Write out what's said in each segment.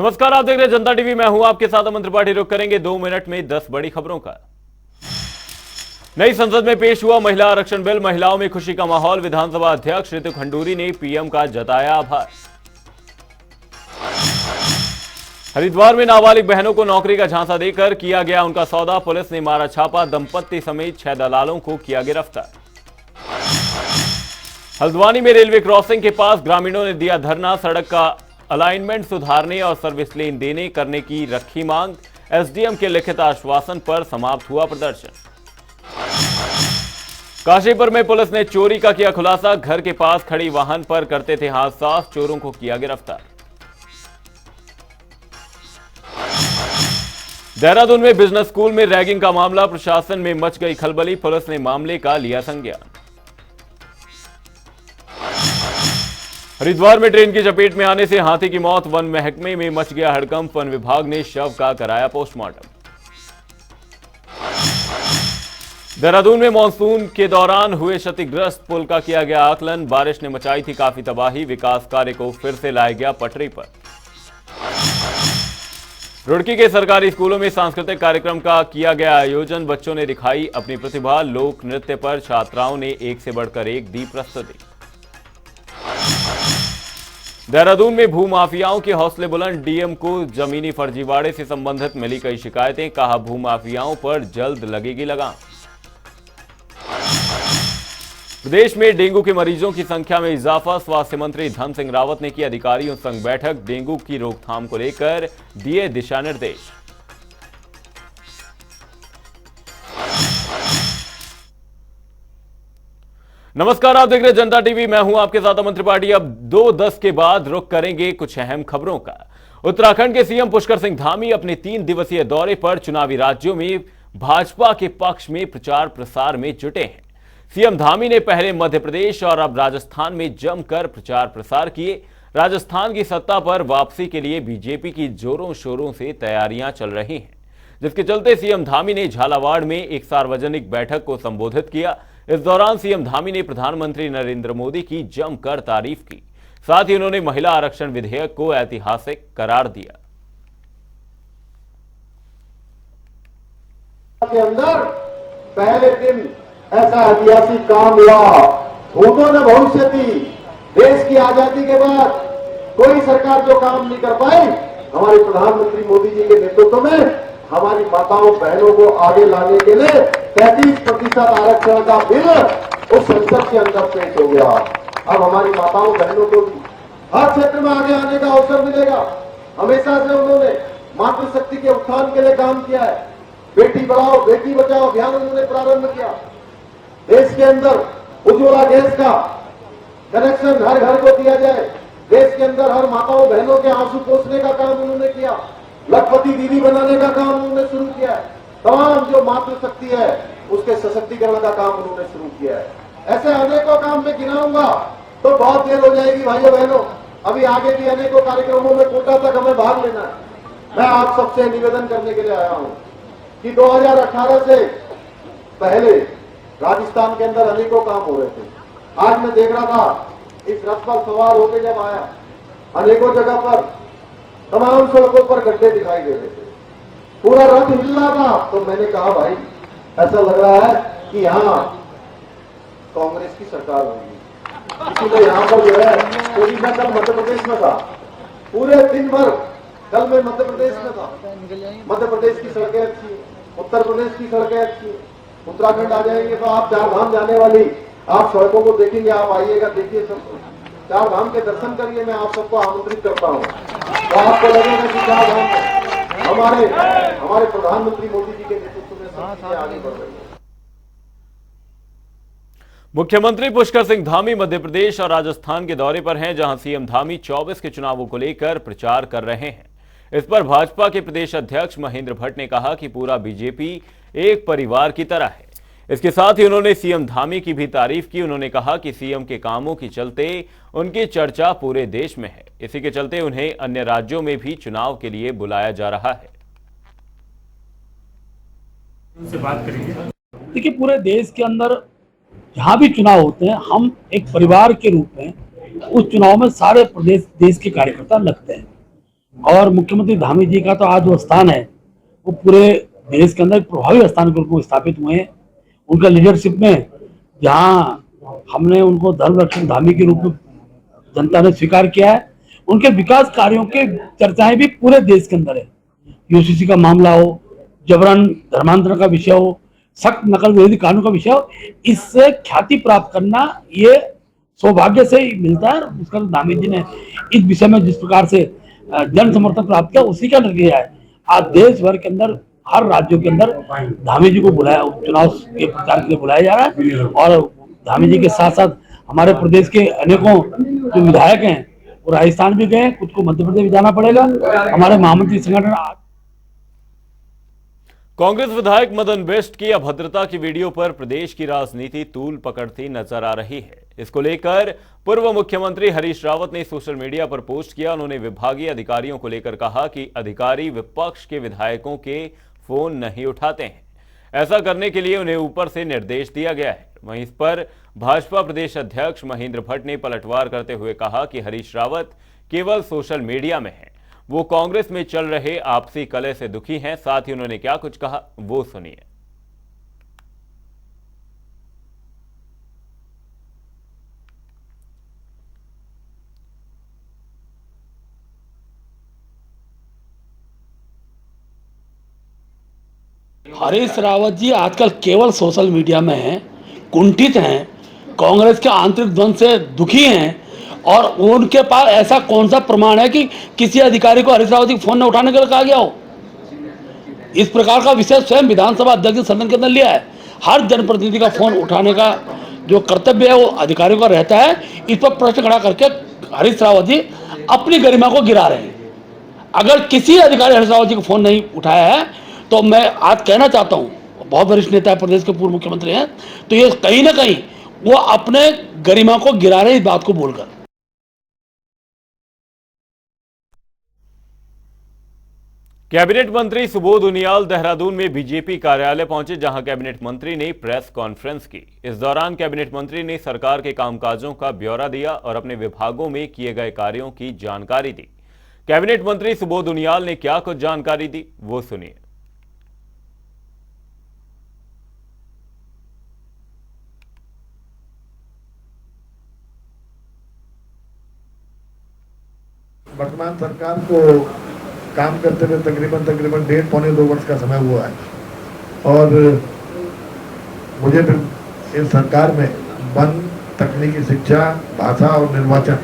नमस्कार, आप देख रहे हैं जनता टीवी। मैं हूं आपके साथ अमन त्रिपाठी। रुक करेंगे 2 मिनट में 10 बड़ी खबरों का। नई संसद में पेश हुआ महिला आरक्षण बिल, महिलाओं में खुशी का माहौल। विधानसभा अध्यक्ष ऋतु खंडूरी ने पीएम का जताया आभार। हरिद्वार में नाबालिग बहनों को नौकरी का झांसा देकर किया गया उनका सौदा, पुलिस ने मारा छापा। दंपत्ति समेत 6 दलालों को किया गिरफ्तार। हल्द्वानी में रेलवे क्रॉसिंग के पास ग्रामीणों ने दिया धरना, सड़क का अलाइनमेंट सुधारने और सर्विस लेन देने करने की रखी मांग। एसडीएम के लिखित आश्वासन पर समाप्त हुआ प्रदर्शन। काशीपुर में पुलिस ने चोरी का किया खुलासा, घर के पास खड़ी वाहन पर करते थे हाथ साफ, चोरों को किया गिरफ्तार। देहरादून में बिजनेस स्कूल में रैगिंग का मामला, प्रशासन में मच गई खलबली, पुलिस ने मामले का लिया संज्ञान। हरिद्वार में ट्रेन की चपेट में आने से हाथी की मौत, वन महकमे में मच गया हड़कंप, वन विभाग ने शव का कराया पोस्टमार्टम। देहरादून में मानसून के दौरान हुए क्षतिग्रस्त पुल का किया गया आकलन, बारिश ने मचाई थी काफी तबाही, विकास कार्य को फिर से लाया गया पटरी पर। रुड़की के सरकारी स्कूलों में सांस्कृतिक कार्यक्रम का किया गया आयोजन, बच्चों ने दिखाई अपनी प्रतिभा, लोक नृत्य पर छात्राओं ने एक से बढ़कर एक दी प्रस्तुति। देहरादून में भूमाफियाओं के हौसले बुलंद, डीएम को जमीनी फर्जीवाड़े से संबंधित मिली कई शिकायतें, कहा भूमाफियाओं पर जल्द लगेगी लगाम। प्रदेश में डेंगू के मरीजों की संख्या में इजाफा, स्वास्थ्य मंत्री धन सिंह रावत ने की अधिकारियों संग बैठक, डेंगू की रोकथाम को लेकर दिए दिशा निर्देश। नमस्कार, आप देख रहे हैं जनता टीवी। मैं हूं आपके साथ अमन त्रिपाठी। अब 2:10 के बाद रुक करेंगे कुछ अहम खबरों का। उत्तराखंड के सीएम पुष्कर सिंह धामी अपने 3 दिवसीय दौरे पर चुनावी राज्यों में भाजपा के पक्ष में प्रचार प्रसार में जुटे हैं। सीएम धामी ने पहले मध्य प्रदेश और अब राजस्थान में जमकर प्रचार प्रसार किए। राजस्थान की सत्ता पर वापसी के लिए बीजेपी की जोरों शोरों से तैयारियां चल रही हैं, जिसके चलते सीएम धामी ने झालावाड़ में एक सार्वजनिक बैठक को संबोधित किया। इस दौरान सीएम धामी ने प्रधानमंत्री नरेंद्र मोदी की जमकर तारीफ की, साथ ही उन्होंने महिला आरक्षण विधेयक को ऐतिहासिक करार दिया। के अंदर पहले दिन ऐसा ऐतिहासिक काम हुआ, भूतों ने भविष्य दी। देश की आजादी के बाद कोई सरकार जो काम नहीं कर पाई, हमारे प्रधानमंत्री मोदी जी के नेतृत्व में हमारी माताओं बहनों को आगे लाने के लिए 33% आरक्षण का बिल उस संसद के अंदर पेश हो गया। अब हमारी माताओं बहनों को भी हर क्षेत्र में आगे आने का अवसर मिलेगा। हमेशा से उन्होंने मातृशक्ति के उत्थान के लिए काम किया है। बेटी बढ़ाओ बेटी बचाओ अभियान उन्होंने प्रारंभ किया। देश के अंदर उज्ज्वला गैस का कनेक्शन हर घर को दिया जाए। देश के अंदर हर माताओं बहनों के आंसू पोंछने का काम उन्होंने किया। लखपति दीदी बनाने का काम उन्होंने शुरू किया है। तमाम जो मातृशक्ति है उसके सशक्तिकरण का काम उन्होंने शुरू किया है। ऐसे अनेकों काम में गिनाऊंगा तो बहुत देर हो जाएगी भाइयों बहनों। अभी आगे भी अनेकों कार्यक्रमों में कोटा तक हमें भाग लेना है। मैं आप सबसे निवेदन करने के लिए आया हूं कि 2018 से पहले राजस्थान के अंदर अनेकों काम हो रहे थे। आज मैं देख रहा था, इस रथ पर सवार होकर जब आया, अनेकों जगह पर तमाम सड़कों पर गड्ढे दिखाई दे रहे थे, पूरा रथ हिल रहा था। तो मैंने कहा भाई ऐसा लग रहा है कि यहाँ कांग्रेस की सरकार होगी। इसीलिए यहाँ पर जो है, क्योंकि मैं कल मध्य प्रदेश में था, पूरे दिन भर कल मैं मध्य प्रदेश में था। मध्य प्रदेश की सड़कें अच्छी, उत्तर प्रदेश की सड़कें अच्छी, उत्तराखंड आ जाएंगे तो आप 4 धाम जाने वाली आप सड़कों को देखेंगे। आप आइएगा, देखिए सब 4 धाम के दर्शन करिए। मैं आप सबको आमंत्रित करता हूँ। तो आपको लगेगा कि 4 धाम हमारे प्रधानमंत्री मोदी जी के नेतृत्व में सब चीजें आगे बढ़ रही है। मुख्यमंत्री पुष्कर सिंह धामी मध्य प्रदेश और राजस्थान के दौरे पर हैं, जहां सीएम धामी 24 के चुनावों को लेकर प्रचार कर रहे हैं। इस पर भाजपा के प्रदेश अध्यक्ष महेंद्र भट्ट ने कहा कि पूरा बीजेपी एक परिवार की तरह है। इसके साथ ही उन्होंने सीएम धामी की भी तारीफ की। उन्होंने कहा कि सीएम के कामों के चलते उनकी चर्चा पूरे देश में है। इसी के चलते उन्हें अन्य राज्यों में भी चुनाव के लिए बुलाया जा रहा है। उनसे बात करेंगे। देखिए, पूरे देश के अंदर जहाँ भी चुनाव होते हैं, हम एक परिवार के रूप में उस चुनाव में सारे प्रदेश देश के कार्यकर्ता लगते हैं। और मुख्यमंत्री धामी जी का तो आज जो स्थान है वो पूरे देश के अंदर एक प्रभावी स्थान के रूप में स्थापित हुए हैं। उनका लीडरशिप में जहां हमने उनको धर्म रक्षक धामी के रूप में जनता ने स्वीकार किया है, उनके विकास कार्यों के चर्चाएं भी पूरे देश के अंदर है। यूसीसी का मामला हो, जबरन धर्मांतरण का विषय हो, सख्त नकल विरोधी कानून का विषय हो, इससे ख्याति प्राप्त करना ये सौभाग्य से ही मिलता है। उसका धामी जी ने इस विषय में जिस प्रकार से जन समर्थन प्राप्त किया, उसी का नतीजा है आज देश भर के अंदर हर राज्यों के अंदर धामी जी को बुलाया, चुनाव के प्रचार के लिए बुलाया जा रहा है। और धामी जी के साथ साथ हमारे प्रदेश के अनेकों जो विधायक हैं वो राजस्थान भी गए, कुछ को मध्य प्रदेश भी जाना पड़ेगा। हमारे महामंत्री संगठन कांग्रेस विधायक मदन बिष्ट की अभद्रता की वीडियो पर प्रदेश की राजनीति तूल पकड़ती नजर आ रही है। इसको लेकर पूर्व मुख्यमंत्री हरीश रावत ने सोशल मीडिया पर पोस्ट किया। उन्होंने विभागीय अधिकारियों को लेकर कहा कि अधिकारी विपक्ष के विधायकों के फोन नहीं उठाते हैं, ऐसा करने के लिए उन्हें ऊपर से निर्देश दिया गया है। वहीं इस पर भाजपा प्रदेश अध्यक्ष महेंद्र भट्ट ने पलटवार करते हुए कहा कि हरीश रावत केवल सोशल मीडिया में है, वो कांग्रेस में चल रहे आपसी कलह से दुखी हैं। साथ ही उन्होंने क्या कुछ कहा वो सुनिए। हरीश रावत जी आजकल केवल सोशल मीडिया में हैं, कुंठित हैं, कांग्रेस के आंतरिक द्वंद से दुखी हैं। और उनके पास ऐसा कौन सा प्रमाण है कि किसी अधिकारी को हरीश रावत जी फोन न उठाने के लिए कहा गया हो? इस प्रकार का विषय स्वयं विधानसभा अध्यक्ष सदन के अंदर लिया है। हर जनप्रतिनिधि का फोन उठाने का जो कर्तव्य है वो अधिकारियों का रहता है। इस पर प्रश्न खड़ा करके हरीश रावत जी अपनी गरिमा को गिरा रहे हैं। अगर किसी अधिकारी हरीश रावत जी को फोन नहीं उठाया है तो मैं आज कहना चाहता हूं, बहुत वरिष्ठ नेता है, प्रदेश के पूर्व मुख्यमंत्री हैं, तो ये कहीं ना कहीं वो अपने गरिमा को गिरा रहे इस बात को बोलकर। कैबिनेट मंत्री सुबोध उनियाल देहरादून में बीजेपी कार्यालय पहुंचे, जहां कैबिनेट मंत्री ने प्रेस कॉन्फ्रेंस की। इस दौरान कैबिनेट मंत्री ने सरकार के कामकाजों का ब्यौरा दिया और अपने विभागों में किए गए कार्यों की जानकारी दी। कैबिनेट मंत्री सुबोध उनियाल ने क्या कुछ जानकारी दी वो सुनिए। वर्तमान सरकार को काम करते हुए तकरीबन 1.5-2 वर्ष का समय हुआ है और मुझे फिर इस सरकार में वन, तकनीकी शिक्षा, भाषा और निर्वाचन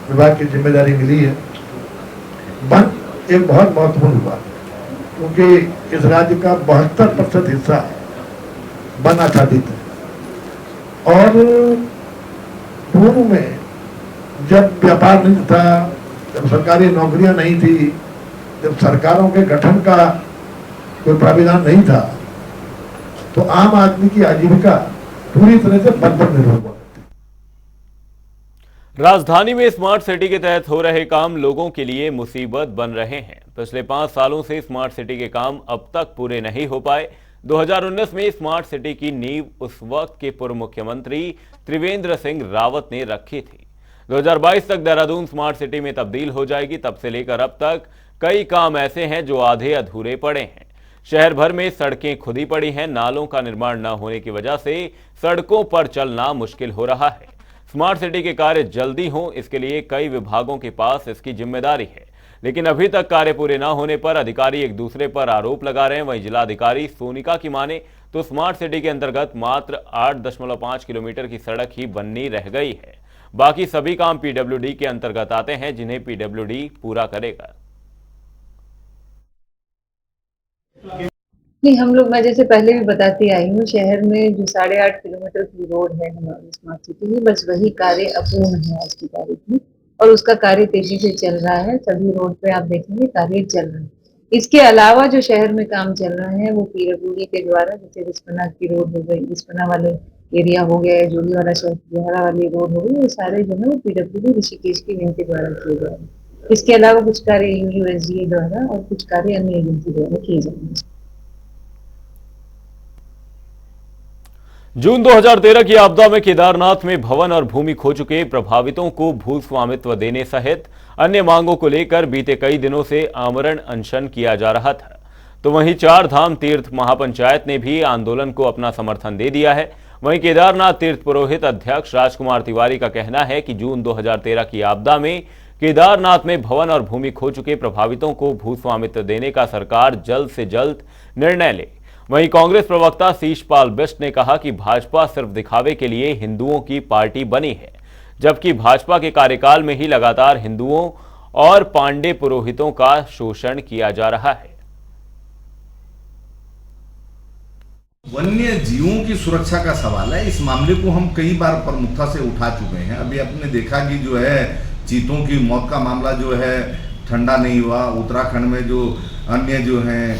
विभाग की जिम्मेदारी मिली है। वन एक बहुत महत्वपूर्ण विभाग क्योंकि इस राज्य का 72% हिस्सा वन आच्छादित है और पूर्व में जब व्यापार नहीं था, जब सरकारी नौकरियां नहीं थी, जब सरकारों के गठन का कोई प्राविधान नहीं था, तो आम आदमी की आजीविका पूरी तरह से वन पर निर्भर हुआ। राजधानी में स्मार्ट सिटी के तहत हो रहे काम लोगों के लिए मुसीबत बन रहे हैं। पिछले 5 सालों से स्मार्ट सिटी के काम अब तक पूरे नहीं हो पाए। 2019 में स्मार्ट सिटी की नींव उस वक्त के पूर्व मुख्यमंत्री त्रिवेंद्र सिंह रावत ने रखी थी। 2022 तक देहरादून स्मार्ट सिटी में तब्दील हो जाएगी। तब से लेकर अब तक कई काम ऐसे हैं जो आधे अधूरे पड़े हैं। शहर भर में सड़कें खुदी पड़ी हैं। नालों का निर्माण न होने की वजह से सड़कों पर चलना मुश्किल हो रहा है। स्मार्ट सिटी के कार्य जल्दी हों, इसके लिए कई विभागों के पास इसकी जिम्मेदारी है, लेकिन अभी तक कार्य पूरे न होने पर अधिकारी एक दूसरे पर आरोप लगा रहे हैं। वहीं जिलाधिकारी सोनिका की माने तो स्मार्ट सिटी के अंतर्गत मात्र 8.5 किलोमीटर की सड़क ही बननी रह गई है। बाकी सभी काम पीडब्ल्यूडी के अंतर्गत आते हैं, जिन्हें पीडब्ल्यूडी पूरा करेगा। नहीं, हम लोग, मैं जैसे पहले भी बताती आई हूँ, शहर में जो 8.5 किलोमीटर की रोड है हमारी स्मार्ट सिटी में, बस वही कार्य अपूर्ण है आज की तारीख में और उसका कार्य तेजी से चल रहा है। सभी रोड पे आप देखेंगे कार्य चल रहा है। इसके अलावा जो शहर में काम चल रहा है वो पीडब्ल्यूडी के द्वारा, जैसे रिस्पना की रोड हो गई, रिस्पना वाले एरिया हो गया, जोड़ी वाला जोहरा वाली रोड हो गई, वो सारे जो है वो पीडब्ल्यूडी ऋषिकेश की विंग के द्वारा किए जा रहे हैं। इसके अलावा कुछ कार्य यूएसडीए द्वारा और कुछ कार्य अन्य एजेंसी द्वारा किए जाएंगे। जून 2013 की आपदा में केदारनाथ में भवन और भूमि खो चुके प्रभावितों को भू स्वामित्व देने सहित अन्य मांगों को लेकर बीते कई दिनों से आमरण अनशन किया जा रहा था। तो वहीं चार धाम तीर्थ महापंचायत ने भी आंदोलन को अपना समर्थन दे दिया है। वहीं केदारनाथ तीर्थ पुरोहित अध्यक्ष राजकुमार तिवारी का कहना है कि जून 2013 की आपदा में केदारनाथ में भवन और भूमि खो चुके प्रभावितों को भू स्वामित्व देने का सरकार जल्द से जल्द निर्णय ले। वहीं कांग्रेस प्रवक्ता शीशपाल बिष्ट ने कहा कि भाजपा सिर्फ दिखावे के लिए हिंदुओं की पार्टी बनी है, जबकि भाजपा के कार्यकाल में ही लगातार हिंदुओं और पांडे पुरोहितों का शोषण किया जा रहा है। वन्य जीवों की सुरक्षा का सवाल है। इस मामले को हम कई बार प्रमुखता से उठा चुके हैं। अभी आपने देखा कि जो है चीतों की मौत का मामला जो है ठंडा नहीं हुआ। उत्तराखंड में जो अन्य जो हैं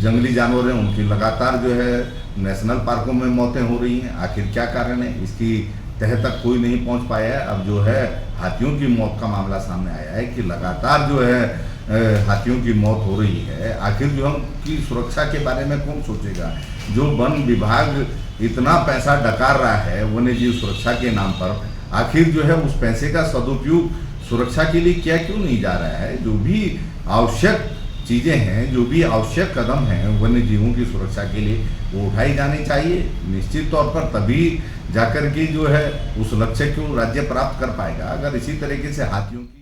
जंगली जानवर हैं उनकी लगातार जो है नेशनल पार्कों में मौतें हो रही हैं। आखिर क्या कारण है, इसकी तह तक कोई नहीं पहुंच पाया है। अब जो है हाथियों की मौत का मामला सामने आया है कि लगातार जो है हाथियों की मौत हो रही है। आखिर जो हम की सुरक्षा के बारे में कौन सोचेगा। जो वन विभाग इतना पैसा डकार रहा है वन्य जीव सुरक्षा के नाम पर, आखिर जो है उस पैसे का सदुपयोग सुरक्षा के लिए क्या क्यों नहीं जा रहा है। जो भी आवश्यक चीज़ें हैं, जो भी आवश्यक कदम हैं वन्य जीवों की सुरक्षा के लिए वो उठाई जानी चाहिए। निश्चित तौर पर तभी जाकर के जो है उस लक्ष्य को राज्य प्राप्त कर पाएगा। अगर इसी तरीके से हाथियों की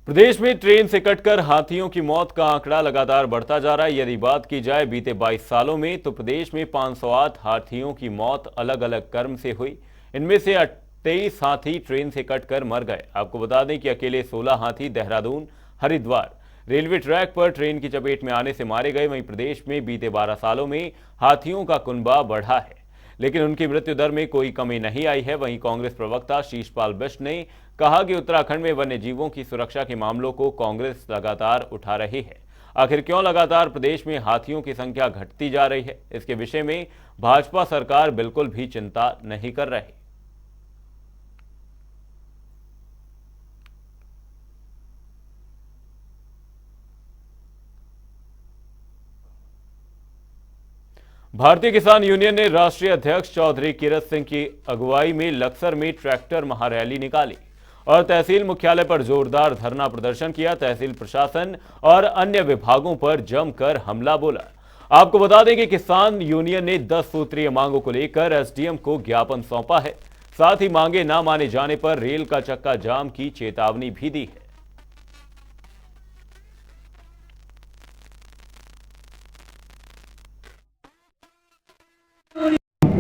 प्रदेश में ट्रेन से कटकर हाथियों की मौत का आंकड़ा लगातार बढ़ता जा रहा है। यदि बात की जाए बीते 22 सालों में तो प्रदेश में 508 हाथियों की मौत अलग अलग कर्म से हुई। इनमें से 23 हाथी ट्रेन से कटकर मर गए। आपको बता दें कि अकेले 16 हाथी देहरादून हरिद्वार रेलवे ट्रैक पर ट्रेन की चपेट में आने से मारे गए। वहीं प्रदेश में बीते 12 सालों में हाथियों का कुनबा बढ़ा है, लेकिन उनकी मृत्यु दर में कोई कमी नहीं आई है। वहीं कांग्रेस प्रवक्ता शीशपाल बिष्ट ने कहा कि उत्तराखंड में वन्य जीवों की सुरक्षा के मामलों को कांग्रेस लगातार उठा रही है। आखिर क्यों लगातार प्रदेश में हाथियों की संख्या घटती जा रही है, इसके विषय में भाजपा सरकार बिल्कुल भी चिंता नहीं कर रही। भारतीय किसान यूनियन ने राष्ट्रीय अध्यक्ष चौधरी किरत सिंह की अगुवाई में लक्सर में ट्रैक्टर महारैली निकाली और तहसील मुख्यालय पर जोरदार धरना प्रदर्शन किया। तहसील प्रशासन और अन्य विभागों पर जमकर हमला बोला। आपको बता दें कि किसान यूनियन ने 10 सूत्रीय मांगों को लेकर एसडीएम को ज्ञापन सौंपा है। साथ ही मांगे न माने जाने पर रेल का चक्का जाम की चेतावनी भी दी है।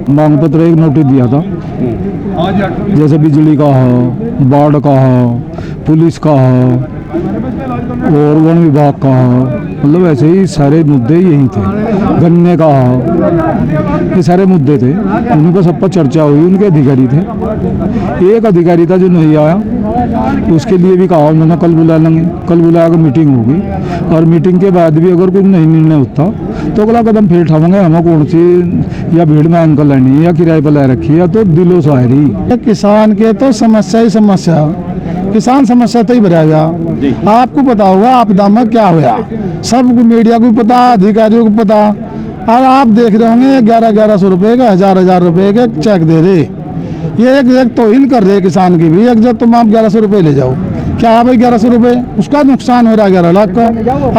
मांग पत्र एक नोटिस दिया था, जैसे बिजली का हो, बाढ़ का हो, पुलिस का हो और वन विभाग का हो, मतलब ऐसे ही सारे मुद्दे यही थे। गन्ने का हो, ये सारे मुद्दे थे। उनको सब पर चर्चा हुई। उनके अधिकारी थे, एक अधिकारी था जो नहीं आया, उसके लिए भी कहा उन्होंने कल बुला लेंगे। कल बुला कर मीटिंग होगी और मीटिंग के बाद भी अगर कोई नहीं निर्णय होता तो अगला कदम फिर उठाएंगे। हमें कौन सी या भीड़ में अंकल लेनी है या किराए पर ला रखी है, तो दिलो शायरी। किसान के तो समस्या ही समस्या, किसान समस्या तो ही भरेगा। आपको पता होगा आपदा में क्या हुआ, सबको मीडिया को पता, अधिकारियों को पता। और आप देख रहे होंगे 1100 रुपए का, 1000 रुपए का चेक दे रहे। ये एक तौहीन कर रहे किसान की भी। एक जब तुम आप 1100 रुपए ले जाओ, क्या भाई 1100 रुपए, उसका नुकसान हो रहा है 11 लाख का,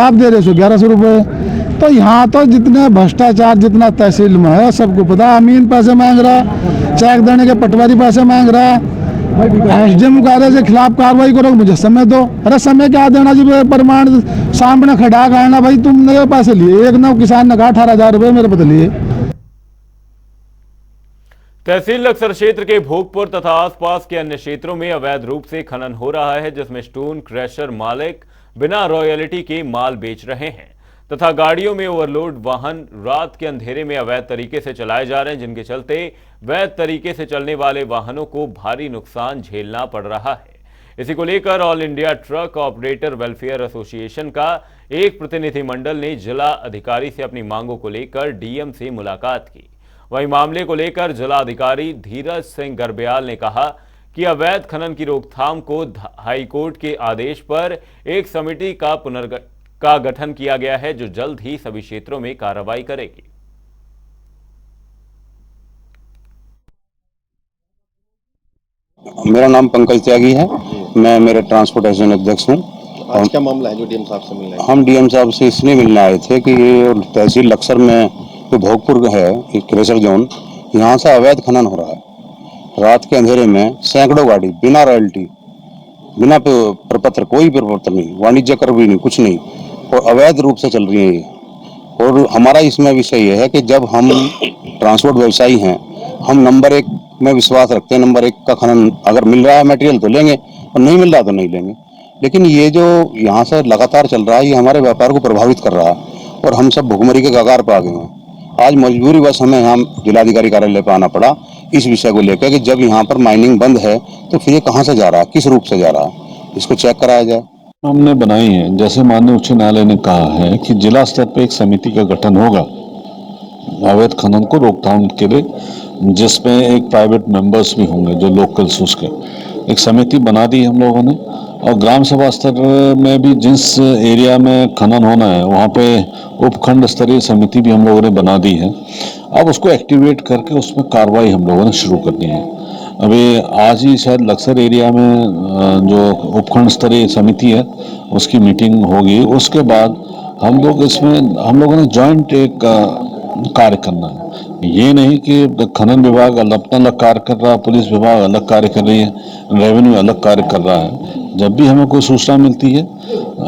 आप दे रहे हो 1100 रुपए। तो यहाँ तो जितने भ्रष्टाचार जितना तहसील में है सबको पता। अमीन पैसे मांग रहा, चेक देने के पटवारी पैसे मांग रहा। एसडीएम कार्य के खिलाफ कार्रवाई करो, मुझे समय दो। अरे समय क्या देना जी, प्रमाण सामने खड़ा करना। भाई तुमने पैसे लिए, एक नौ किसान ने कहा 18,000 रुपए मेरे बदले लिए। तहसील लक्सर क्षेत्र के भोगपुर तथा आसपास के अन्य क्षेत्रों में अवैध रूप से खनन हो रहा है, जिसमें स्टोन क्रैशर मालिक बिना रॉयल्टी के माल बेच रहे हैं तथा गाड़ियों में ओवरलोड वाहन रात के अंधेरे में अवैध तरीके से चलाए जा रहे हैं, जिनके चलते वैध तरीके से चलने वाले वाहनों को भारी नुकसान झेलना पड़ रहा है। इसी को लेकर all India truck operator welfare association का एक प्रतिनिधिमंडल ने जिला अधिकारी से अपनी मांगों को लेकर डीएम से मुलाकात की। वहीं मामले को लेकर जिला अधिकारी धीरज सिंह गर्ब्याल ने कहा कि अवैध खनन की रोकथाम को हाईकोर्ट के आदेश पर एक समिति का गठन किया गया है, जो जल्द ही सभी क्षेत्रों में कार्रवाई करेगी। मेरा नाम पंकज त्यागी है, मैं मेरे ट्रांसपोर्टेशन अध्यक्ष हूँ। आज क्या मामला है जो डीएम साहब से मिलना है? हम डीएम साहब से इसलिए मिलने आए थे कि ये तहसील लक्सर में जो भोगपुर है एक क्रेशर जोन, यहाँ से अवैध खनन हो रहा है। रात के अंधेरे में सैकड़ों गाड़ी बिना रॉयल्टी, बिना प्रपत्र, कोई प्रपत्र नहीं, वाणिज्य कर भी नहीं, कुछ नहीं, और अवैध रूप से चल रही है ये। और हमारा इसमें विषय ये है कि जब हम ट्रांसपोर्ट व्यवसायी हैं, हम नंबर 1 में विश्वास रखते हैं। नंबर 1 का खनन अगर मिल रहा है मटेरियल तो लेंगे, और नहीं मिल रहा तो नहीं लेंगे। लेकिन ये जो यहाँ से लगातार चल रहा है, ये हमारे व्यापार को प्रभावित कर रहा है और हम सब भुखमरी के कगार पर आ गए हैं। आज मजबूरी बस हमें यहाँ जिलाधिकारी कार्यालय पर आना पड़ा इस विषय को लेकर कि जब यहाँ पर माइनिंग बंद है तो फिर ये कहाँ से जा रहा है, किस रूप से जा रहा है, इसको चेक कराया जाए। हमने बनाई है, जैसे माननीय उच्च न्यायालय ने कहा है कि जिला स्तर पर एक समिति का गठन होगा अवैध खनन को रोकथाम के लिए, जिसमें एक प्राइवेट मेंबर्स भी होंगे जो लोकल्स, उसके एक समिति बना दी हम लोगों ने। और ग्राम सभा स्तर में भी जिस एरिया में खनन होना है वहाँ पे उपखंड स्तरीय समिति भी हम लोगों ने बना दी है। अब उसको एक्टिवेट करके उसमें कार्रवाई हम लोगों ने शुरू कर दी है। अभी आज ही शायद लक्सर एरिया में जो उपखंड स्तरीय समिति है उसकी मीटिंग होगी। उसके बाद हम लोगों ने जॉइंट एक कार्य करना है। ये नहीं कि खनन विभाग अपना अलग कार्य कर रहा है, पुलिस विभाग अलग कार्य कर रही है, रेवेन्यू अलग कार्य कर रहा है। जब भी हमें कोई सूचना मिलती है,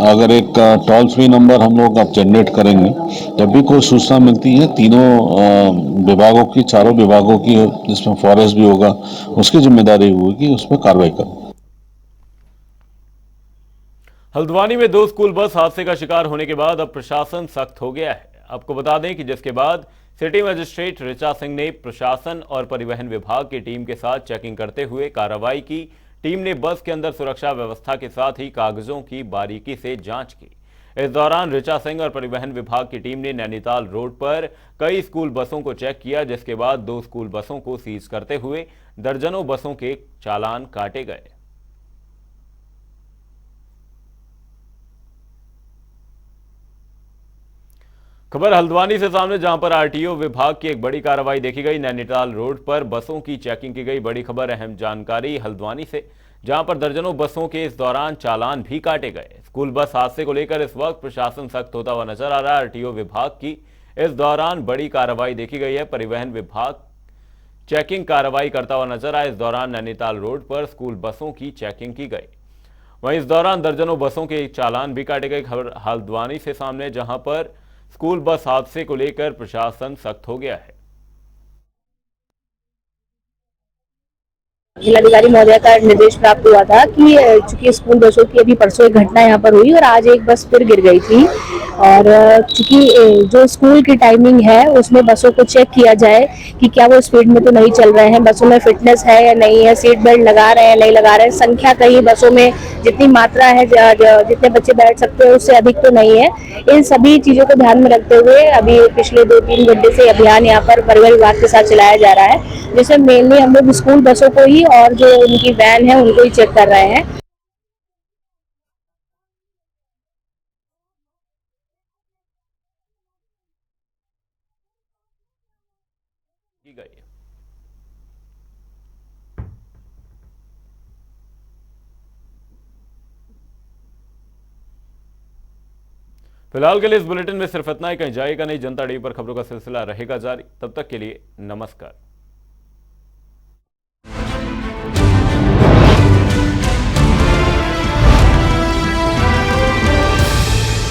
अगर एक टोल फ्री नंबर हम लोग अब जनरेट करेंगे, जब भी कोई सूचना मिलती है तीनों विभागों की, चारों विभागों की, जिसमें फॉरेस्ट भी होगा, उसकी जिम्मेदारी होगी उस पर कार्रवाई करना। हल्द्वानी में 2 स्कूल बस हादसे का शिकार होने के बाद अब प्रशासन सख्त हो गया है। आपको बता दें कि जिसके बाद सिटी मजिस्ट्रेट ऋचा सिंह ने प्रशासन और परिवहन विभाग की टीम के साथ चेकिंग करते हुए कार्रवाई की। टीम ने बस के अंदर सुरक्षा व्यवस्था के साथ ही कागजों की बारीकी से जांच की। इस दौरान ऋचा सिंह और परिवहन विभाग की टीम ने नैनीताल रोड पर कई स्कूल बसों को चेक किया, जिसके बाद 2 स्कूल बसों को सीज करते हुए दर्जनों बसों के चालान काटे गए। खबर हल्द्वानी से सामने, जहां पर आरटीओ विभाग की एक बड़ी कार्रवाई देखी गई। नैनीताल रोड पर बसों की चेकिंग की गई। बड़ी खबर, अहम जानकारी हल्द्वानी से, जहां पर दर्जनों बसों के इस दौरान चालान भी काटे गए। स्कूल बस हादसे को लेकर इस वक्त प्रशासन सख्त होता हुआ नजर आ रहा है। आरटीओ विभाग की इस दौरान बड़ी कार्रवाई देखी गई है। परिवहन विभाग चेकिंग कार्रवाई करता हुआ नजर आया। इस दौरान नैनीताल रोड पर स्कूल बसों की चेकिंग की गई। वहीं इस दौरान दर्जनों बसों के चालान भी काटे गए। खबर हल्द्वानी से सामने, जहां पर स्कूल बस हादसे को लेकर प्रशासन सख्त हो गया है। जिलाधिकारी महोदय का निर्देश प्राप्त हुआ था कि चूंकि स्कूल बसों की अभी परसों एक घटना यहाँ पर हुई और आज एक बस फिर गिर गई थी, और चूंकि जो स्कूल की टाइमिंग है उसमें बसों को चेक किया जाए कि क्या वो स्पीड में तो नहीं चल रहे हैं, बसों में फिटनेस है या नहीं है, सीट बेल्ट लगा रहे हैं नहीं लगा रहे हैं, संख्या कहीं बसों में जितनी मात्रा है, जितने बच्चे बैठ सकते हैं उससे अधिक तो नहीं है। इन सभी चीजों को ध्यान में रखते हुए अभी पिछले 2-3 घंटे से अभियान यहाँ पर परिवहन विभाग के साथ चलाया जा रहा है, जिसमें मेनली हम लोग स्कूल बसों को ही और जो उनकी वैन है उनको ही चेक कर रहे हैं। फिलहाल के लिए इस बुलेटिन में सिर्फ इतना ही। कहीं जाएगा नहीं। जनता टीवी पर खबरों का सिलसिला रहेगा जारी। तब तक के लिए नमस्कार।